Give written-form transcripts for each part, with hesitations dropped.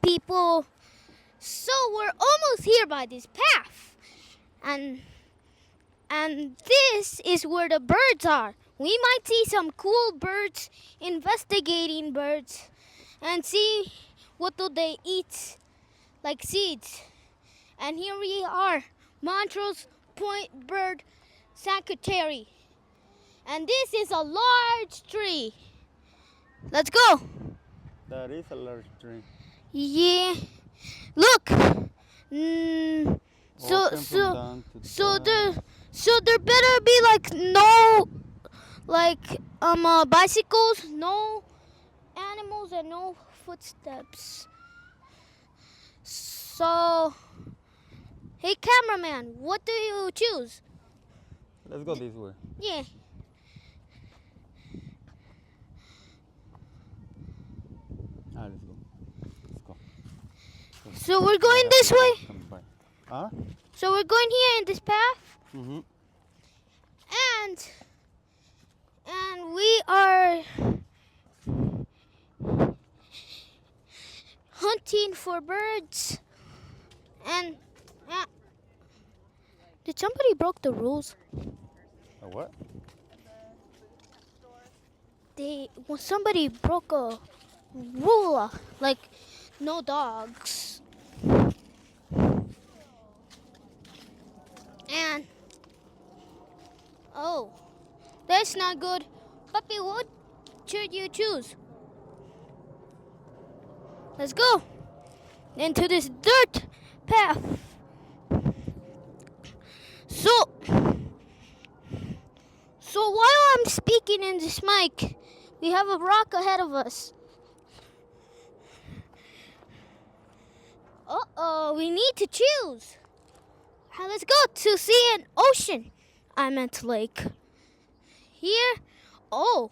people. So we're almost here by this path. And this is where the birds are. We might see some cool birds, investigating birds, and see what do they eat, like seeds. And here we are, Montrose Point Bird Sanctuary. And this is a large tree. Let's go. That is a large tree. Yeah. Look. Mm, so Open from so down to so down. there better be like no bicycles, no animals, and no footsteps. So, hey cameraman, what do you choose? Let's go this way. Yeah. Let's go. Let's go. So we're going this way. Come by. Huh? So we're going here in this path, Mm-hmm. and we are hunting for birds. And did somebody broke the rules? A what? Somebody broke a rule, like no dogs. And oh, that's not good. Puppy, what should you choose? Let's go into this dirt path. So while I'm speaking in this mic, we have a rock ahead of us. Uh-oh, we need to choose. Let's go to see an ocean. I meant lake. Here? Oh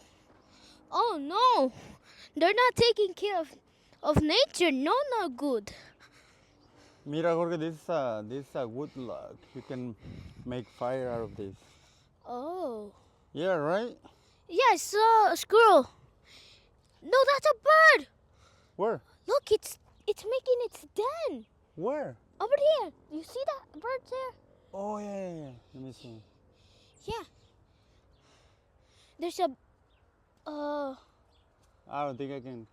no. They're not taking care of nature. No, not good. Mira, Jorge, this is a wood log. You can make fire out of this. Oh. Yeah, right? Yeah, I saw a squirrel. No, that's a bird. Where? Look, it's making its den. Where? Over here. You see that bird there? Oh, yeah. Let me see. Yeah. There's a I don't think I can.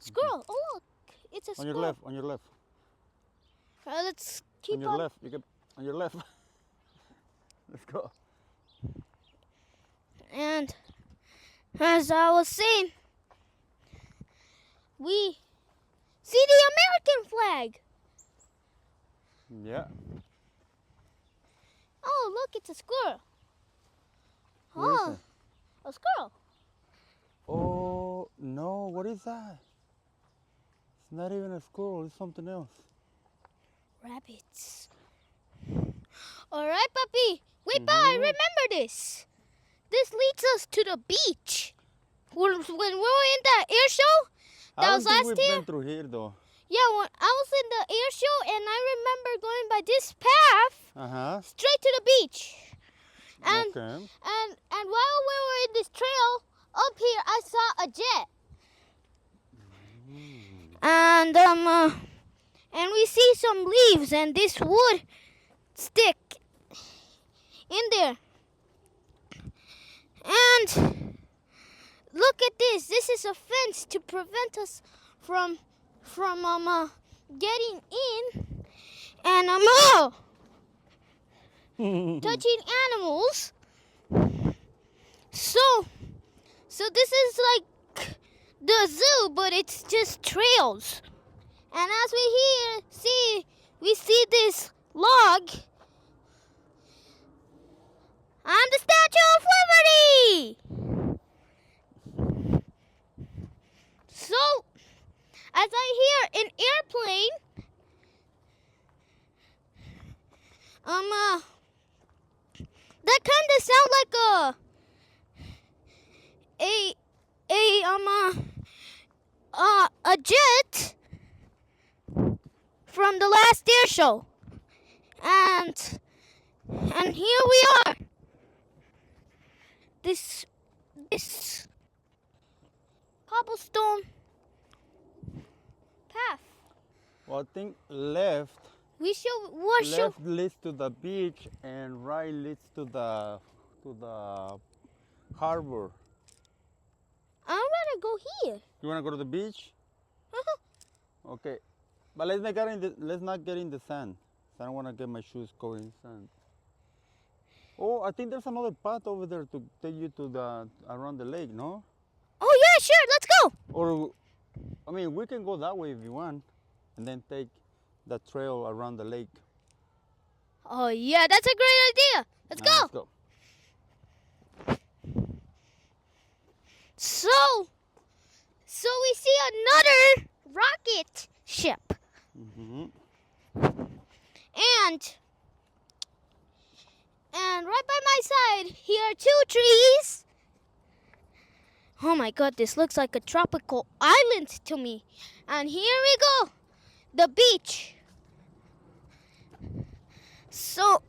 squirrel. Oh, look. It's a On squirrel. your left. On your left. Let's keep On your left. You can. On your left. Let's go. And as I was saying, we see the American flag. Yeah. Oh, look, it's a squirrel. Where is Oh, it? a squirrel. Oh, no. What is that? It's not even a squirrel. It's something else. Rabbits. All right, puppy. Wait, bye. Remember this. This leads us to the beach. When we were in the air show, that was last we've year. been through here, though. Yeah, when I was in the air show, and I remember going by this path straight to the beach. And Okay. and while we were in this trail up here, I saw a jet. And we see some leaves and this wood stick in there. And look at this. This is a fence to prevent us from getting in and touching animals. So this is like the zoo, but it's just trails. And as we see this log. I'm the Statue of Liberty! So, as I hear an airplane, that kind of sound like a jet from the last air show. And here we are. This cobblestone path. I think left What should? left leads to the beach and right leads to the harbor. I'm gonna go here. You wanna go to the beach? Okay, but let's not get in the sand. I don't wanna get my shoes covered in sand. Oh, I think there's another path over there to take you to the around the lake, no? Oh yeah, sure. Let's go. Or, I mean, we can go that way if you want, and then take the trail around the lake. Oh yeah, that's a great idea. Let's go. Let's go. So we see another rocket ship, Mm-hmm. and right by my side here are 2 trees. Oh my God, this looks like a tropical island to me. And here we go, the beach. So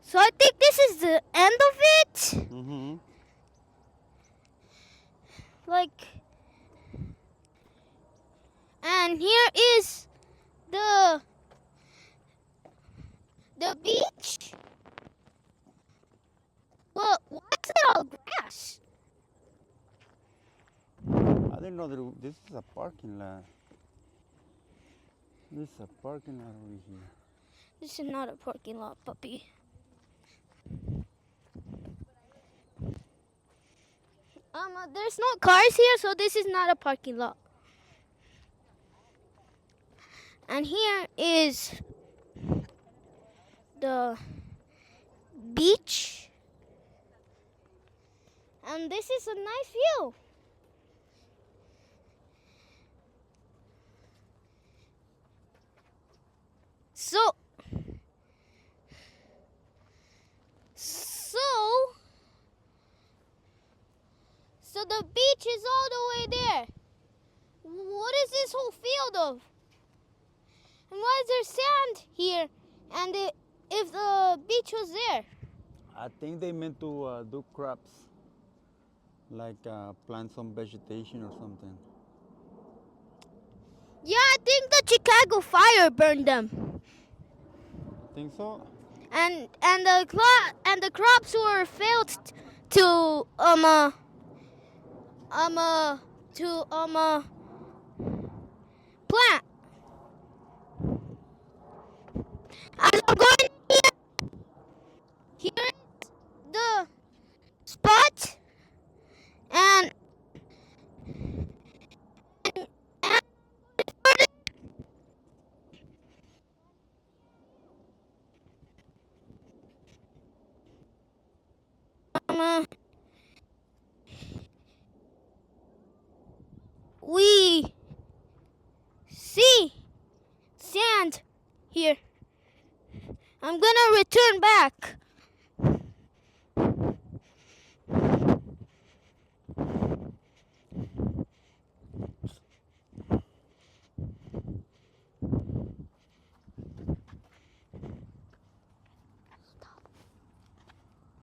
so I think this is the end of it. Mm-hmm. And here is the beach. Well, why is it all grass? I didn't know that this is a parking lot. This is a parking lot over here. This is not a parking lot, puppy. There's no cars here, so this is not a parking lot. And here is the beach. And this is a nice view. So the beach is all the way there. What is this whole field of? And why is there sand here? And if the beach was there? I think they meant to do crops, like plant some vegetation or something. Yeah, I think the Chicago fire burned them. Think so? And the crops were failed to plant. As I'm going here is the spot, and we see sand here. I'm gonna return back.